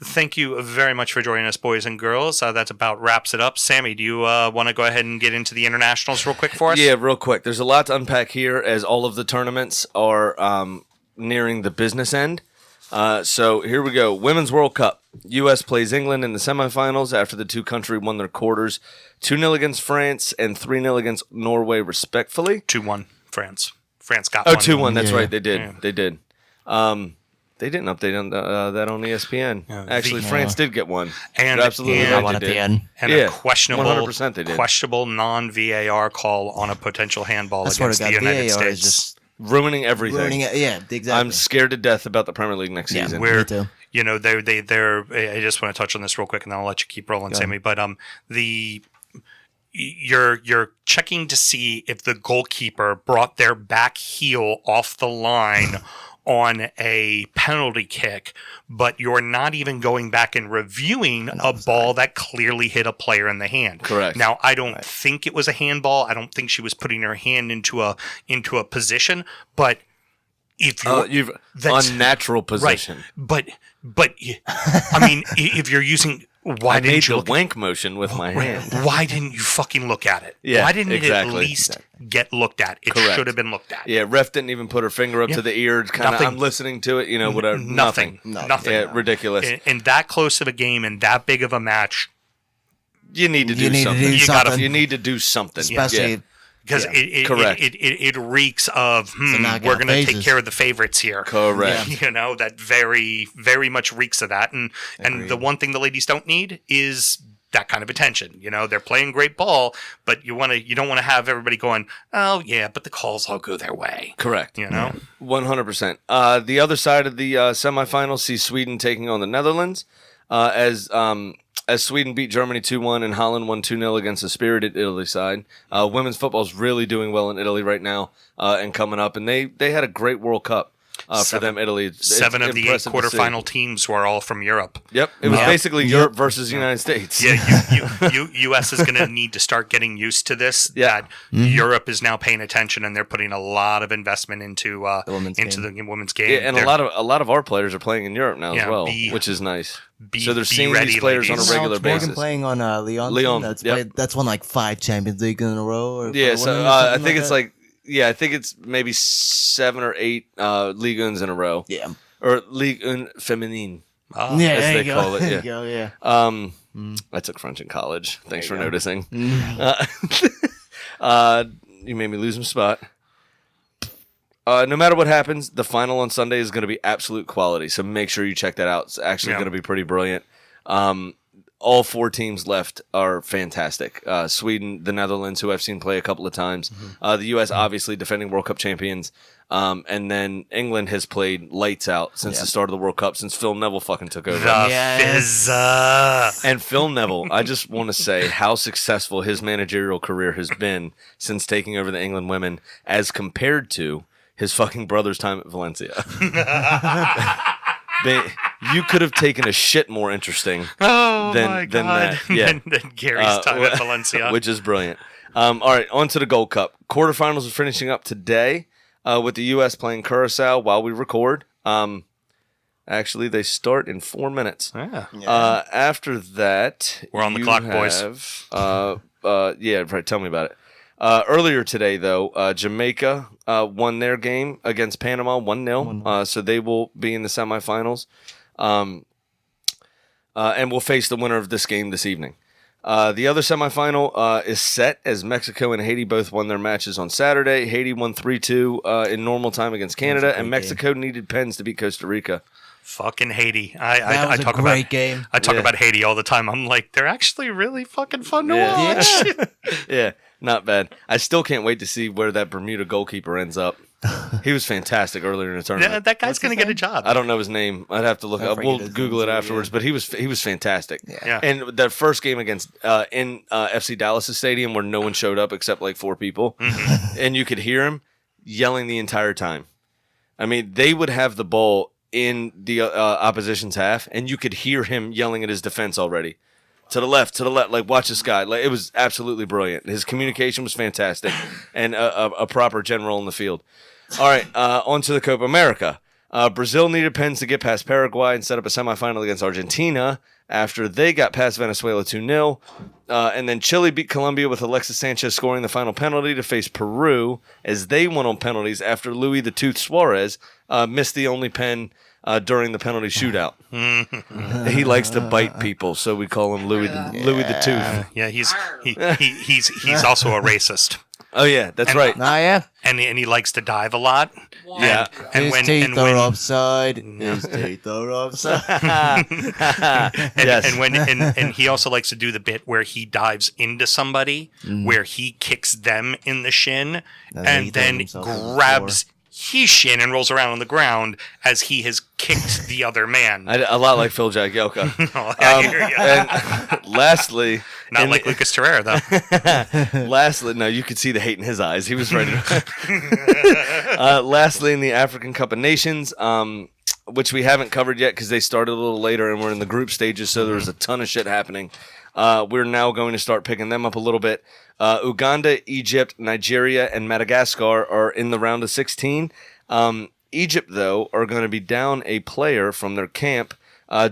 thank you very much for joining us, boys and girls. That about wraps it up. Sammy, do you want to go ahead and get into the internationals real quick for us? Yeah, real quick. There's a lot to unpack here, as all of the tournaments are nearing the business end. So here we go. Women's World Cup. U.S. plays England in the semifinals after the two countries won their quarters. 2-0 against France and 3-0 against Norway, respectfully. 2-1, France. France got Oh, one. 2-1. That's Yeah. right. They did. Yeah. They did. They didn't update on that on ESPN. Yeah, Actually, the- France did get one. And- You're absolutely and- right. one they at did. the end. And Yeah, a questionable 100% they did. non-VAR call on a potential handball I swear against to the God, United VAR States. is just Ruining everything. ruining it. Yeah, exactly. I'm scared to death about the Premier League next Yeah, season. We're- me too. You know, they're. I just want to touch on this real quick, and then I'll let you keep rolling, Sammy. But you're checking to see if the goalkeeper brought their back heel off the line on a penalty kick, but you're not even going back and reviewing a ball that clearly hit a player in the hand. Correct. Now, I don't think it was a handball. I don't think she was putting her hand into a position, but if You've that's- unnatural position. Right. But I mean, if you're using, why I made didn't you the look? wank motion with my hand. Why didn't you fucking look at it? Yeah, why didn't it exactly. at least get looked at? It Correct. should have been looked at. Yeah, ref didn't even put her finger up to the ear. Kind of, Nothing. I'm listening to it. You know, whatever. Nothing. Yeah, ridiculous. In that close of a game and that big of a match, You need to do need to something. do You gotta. something. You need to do something. Especially Yeah. because Yeah. Correct. it reeks of knockout we're going to take phases. care of the favorites here. Correct. Yeah. You know, that very, very much reeks of that. And the one thing the ladies don't need is that kind of attention. You know, they're playing great ball, but you don't want to have everybody going, oh yeah, but the calls all go their way. Correct. You know, 100%. The other side of the semifinals sees Sweden taking on the Netherlands. As Sweden beat Germany 2-1 and Holland won 2-0 against the spirited Italy side. Women's football is really doing well in Italy right now and coming up, and they had a great World Cup for them. Italy. It's 7 of the 8 impressive to see. quarterfinal teams were all from Europe. Yep, it was basically Europe versus the United States. Yeah, U.S. is going to need to start getting used to this. Yeah. That Europe is now paying attention, and they're putting a lot of investment into The women's game. the women's game. Yeah, and They're- a lot of our players are playing in Europe now Yeah, as well, be- which is nice. be- So they're be seeing ready, these players ladies. on a regular Alex Morgan basis. playing on Lyon. Lyon, yep. That's won like 5 Champions League in a row. Or Yeah, or so something I think it's that. like I think it's maybe 7 or 8 Ligue 1s in a row. Yeah. Or Ligue 1 Féminine. Ah, Yeah, as there they you go. call it, There yeah. you go, yeah. I took French in college. Thanks for you go. noticing. You made me lose my spot. No matter what happens, the final on Sunday is going to be absolute quality. So make sure you check that out. It's actually Yeah. going to be pretty brilliant. All 4 teams left are fantastic. Sweden, the Netherlands, who I've seen play a couple of times. The U.S., obviously, defending World Cup champions. And then England has played lights out since the start of the World Cup, since Phil Neville fucking took over. the Yes. fizz. And Phil Neville, I just want to say how successful his managerial career has been since taking over the England women as compared to his fucking brother's time at Valencia. You could have taken a shit more interesting Oh than my than god! that. Yeah. than Gary's time at Valencia. Which is brilliant. All right, on to the Gold Cup. Quarterfinals are finishing up today with the U.S. playing Curacao while we record. Actually, they start in 4 minutes. Yeah. After that, We're on the clock, boys. Yeah, right. Tell me about it. Earlier today, though, Jamaica won their game against Panama 1-0. So they will be in the semifinals. And will face the winner of this game this evening. The other semifinal is set as Mexico and Haiti both won their matches on Saturday. Haiti won 3-2 in normal time against Canada, and Mexico needed pens to beat Costa Rica. Fucking Haiti. That was a great game. I talk about Haiti all the time. I'm like, they're actually really fucking fun to watch. Yeah, not bad. I still can't wait to see where that Bermuda goalkeeper ends up. He was fantastic earlier in the tournament. Yeah, that guy's going to get a job. I don't know his name. I'd have to look up. We'll Google it afterwards. But he was fantastic. Yeah. And the first game against in FC Dallas' stadium where no one showed up except like 4 people, and you could hear him yelling the entire time. I mean, they would have the ball in the opposition's half, and you could hear him yelling at his defense already. To the left, like watch this guy. Like, it was absolutely brilliant. His communication was fantastic, and a proper general in the field. All right, on to the Copa America. Brazil needed pens to get past Paraguay and set up a semifinal against Argentina after they got past Venezuela 2-0. And then Chile beat Colombia with Alexis Sanchez scoring the final penalty to face Peru as they won on penalties after Luis the Tooth Suarez missed the only pen during the penalty shootout. He likes to bite people, so we call him Louis the Tooth. Yeah, he's also a racist. Oh yeah, that's right. Yeah. And he likes to dive a lot. Yeah. His teeth are upside. His teeth are upside. Yes. And he also likes to do the bit where he dives into somebody, where he kicks them in the shin, and then grabs his shin and rolls around on the ground as he has kicked the other man. A lot like Phil Jagielka. And lastly... Not like Lucas Torreira, though. Lastly, no, you could see the hate in his eyes. He was ready to... lastly, in the African Cup of Nations, which we haven't covered yet because they started a little later and we're in the group stages, so there's a ton of shit happening. We're now going to start picking them up a little bit. Uganda, Egypt, Nigeria, and Madagascar are in the round of 16. Egypt, though, are going to be down a player from their camp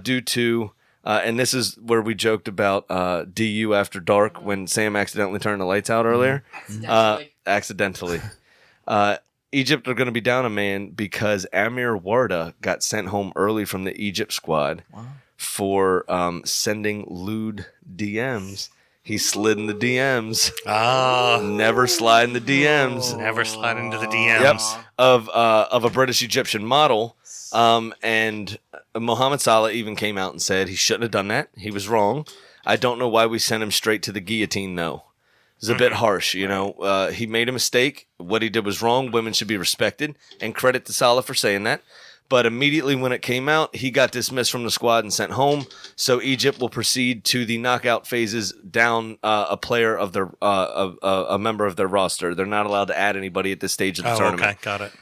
due to... and this is where we joked about DU after dark when Sam accidentally turned the lights out earlier. Accidentally. Egypt are going to be down a man because Amir Warda got sent home early from the Egypt squad for sending lewd DMs. He slid in the DMs. Never slide in the DMs. Never slide into the DMs. Yep. Of a British Egyptian model. And Mohamed Salah even came out and said he shouldn't have done that. He was wrong. I don't know why we sent him straight to the guillotine, though. It's a bit harsh, you know. He made a mistake. What he did was wrong. Women should be respected. And credit to Salah for saying that. But immediately when it came out, he got dismissed from the squad and sent home. So Egypt will proceed to the knockout phases down a player of their a member of their roster. They're not allowed to add anybody at this stage of the tournament. Okay, got it.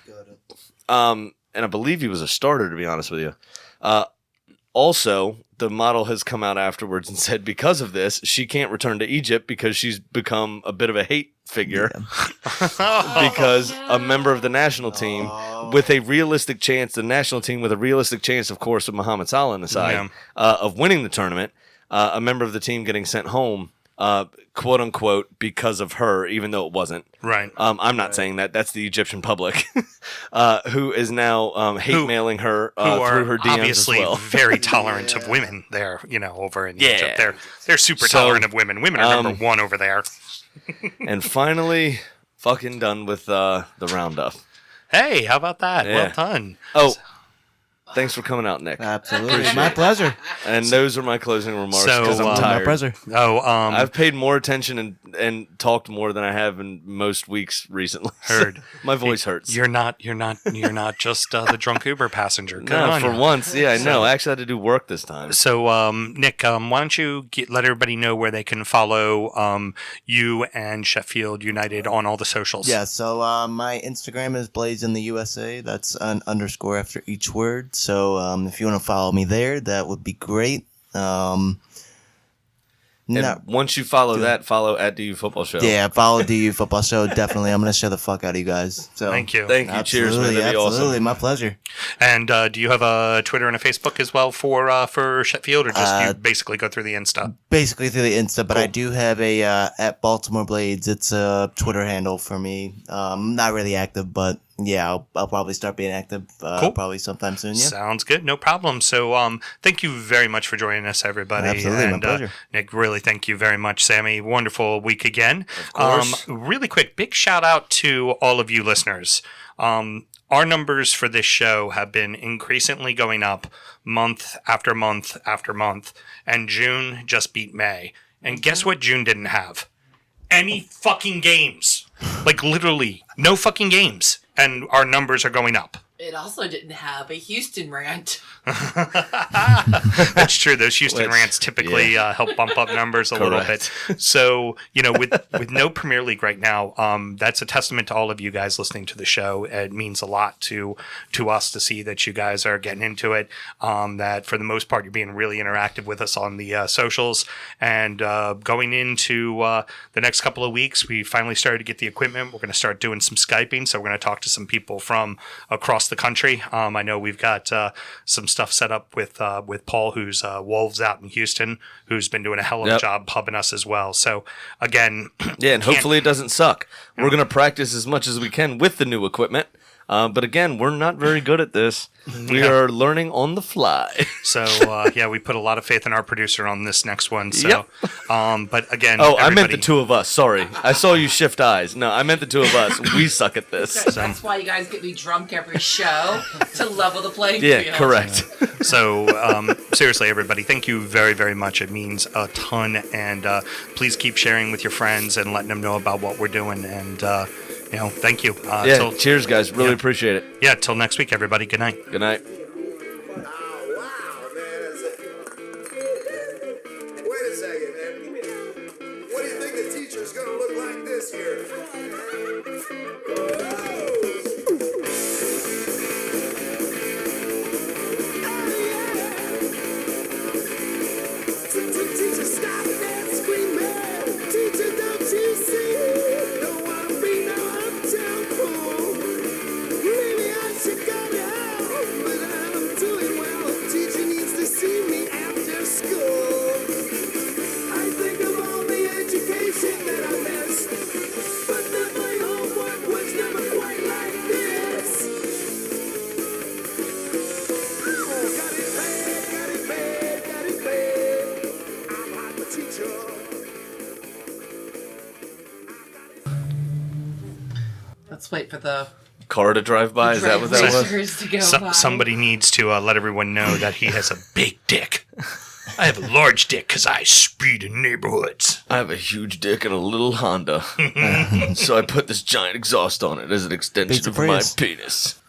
And I believe he was a starter, to be honest with you. Also, the model has come out afterwards and said because of this, she can't return to Egypt because she's become a bit of a hate figure. Because a member of the national team with a realistic chance, the national team with a realistic chance, of course, with Mohamed Salah on the side, of winning the tournament, a member of the team getting sent home, quote unquote, because of her, even though it wasn't. Right. I'm not saying that. That's the Egyptian public, who is now hate mailing her through her DMs obviously as well. Very tolerant of women there, over in Egypt. They're super tolerant of women. Women are number one over there. And finally, fucking done with the roundup. Hey, how about that? Yeah. Well done. Oh, thanks for coming out, Nick. Absolutely. My pleasure. And those are my closing remarks because I'm My tired. pleasure. I've paid more attention and talked more than I have in most weeks recently. Heard. My voice hurts. You're not just the drunk Uber passenger. Good No, on for you. once. Yeah, I know. I actually had to do work this time. So, Nick, why don't you let everybody know where they can follow you and Sheffield United on all the socials? Yeah, so my Instagram is Blades in the USA. That's an underscore after each word. So if you want to follow me there, that would be great. And once you follow that, follow at DUfootballshow. Yeah, follow DU Football Show. Definitely. I'm going to show the fuck out of you guys. So Thank you. Thank you. Cheers, man. That'd be absolutely. awesome. My pleasure. And do you have a Twitter and a Facebook as well for Sheffield, or just you basically go through the Insta? Basically through the Insta, but Cool. I do have a at Baltimore Blades. It's a Twitter handle for me. Not really active, but yeah, I'll probably start being active Cool. probably sometime soon. Yeah. Sounds good. No problem. So thank you very much for joining us, everybody. Absolutely, and, my pleasure. Nick, really thank you very much, Sammy. Wonderful week again. Of course. Really quick, big shout out to all of you listeners. Our numbers for this show have been increasingly going up month after month after month, and June just beat May. And guess what June didn't have? Any fucking games. Like, literally, no fucking games. And our numbers are going up. It also didn't have a Houston rant. That's true. Those Houston Which- rants typically help bump up numbers a little bit. So, with no Premier League right now, that's a testament to all of you guys listening to the show. It means a lot to us to see that you guys are getting into it, that for the most part, you're being really interactive with us on the socials. And going into the next couple of weeks, we finally started to get the equipment. We're going to start doing some Skyping. So we're going to talk to some people from across the country. I know we've got some stuff set up with Paul, who's Wolves out in Houston, who's been doing a hell of a job pubbing us as well. So again, Yeah, and hopefully it doesn't suck. We're going to practice as much as we can with the new equipment. But again, we're not very good at this. We are learning on the fly. So we put a lot of faith in our producer on this next one. So, Yep. But again, Oh, I meant the everybody- two of us. Sorry. I saw you shift eyes. No, I meant the two of us. We suck at this. That's why you guys get me drunk every show to level the playing Yeah, field. correct. So seriously, everybody, thank you very, very much. It means a ton, and please keep sharing with your friends and letting them know about what we're doing. And thank you. Yeah, cheers, guys. Really appreciate it. Till next week, everybody. Good night. Good night. Wait a second, man. What do you think the teacher's gonna look like this year? Teacher, stop that screaming. Teacher, don't you see? Don't wanna be no uptown fool. Maybe I should go to hell, but I'm doing well. Teacher needs to see me after school. I think of all the education that I missed, but then my homework was never quite like this. Oh, got it bad, got it bad, got it bad. I'm not the teacher. Let's wait for the Car to drive by. Is that what that was? racers to go by. Somebody needs to let everyone know that he has a big dick. I have a large dick because I speed in neighborhoods. I have a huge dick and a little Honda. So I put this giant exhaust on it as an extension Pizza of my Prius. penis.